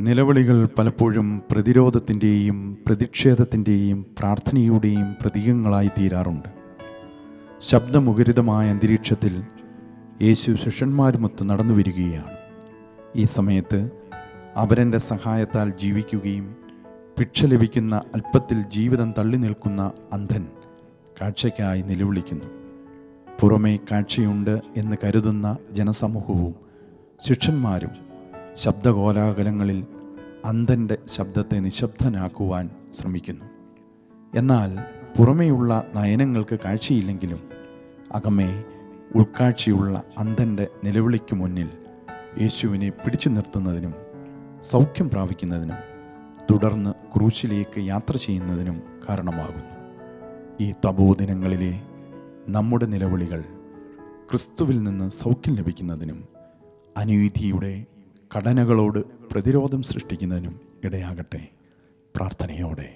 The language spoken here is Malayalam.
നിലവിളികൾ പലപ്പോഴും പ്രതിരോധത്തിൻ്റെയും പ്രതിഷേധത്തിൻ്റെയും പ്രാർത്ഥനയുടെയും പ്രതീകങ്ങളായി തീരാറുണ്ട്. ശബ്ദമുഖരിതമായ അന്തരീക്ഷത്തിൽ യേശു ശിഷ്യന്മാരുമൊത്ത് നടന്നു വരികയാണ്. ഈ സമയത്ത് അപരൻ്റെ സഹായത്താൽ ജീവിക്കുകയും ഭിക്ഷ ലഭിക്കുന്ന അല്പത്തിൽ ജീവിതം തള്ളി നിൽക്കുന്ന അന്ധൻ കാഴ്ചയ്ക്കായി നിലവിളിക്കുന്നു. പുറമേ കാഴ്ചയുണ്ട് എന്ന് കരുതുന്ന ജനസമൂഹവും ശിഷ്യന്മാരും ശബ്ദകോലാഹലങ്ങളിൽ അന്ധൻ്റെ ശബ്ദത്തെ നിശബ്ദനാക്കുവാൻ ശ്രമിക്കുന്നു. എന്നാൽ പുറമേയുള്ള നയനങ്ങൾക്ക് കാഴ്ചയില്ലെങ്കിലും അകമേ ഉൾക്കാഴ്ചയുള്ള അന്ധൻ്റെ നിലവിളിക്ക് മുന്നിൽ യേശുവിനെ പിടിച്ചു നിർത്തുന്നതിനും സൗഖ്യം പ്രാപിക്കുന്നതിനും തുടർന്ന് ക്രൂശിലേക്ക് യാത്ര ചെയ്യുന്നതിനും കാരണമാകുന്നു. ഈ തപോദിനങ്ങളിലെ നമ്മുടെ നിലവിളികൾ ക്രിസ്തുവിൽ നിന്ന് സൗഖ്യം ലഭിക്കുന്നതിനും അനീതിയുടെ ഘടനകളോട് പ്രതിരോധം സൃഷ്ടിക്കുന്നതിനും ഇടയാകട്ടെ. പ്രാർത്ഥനയോടെ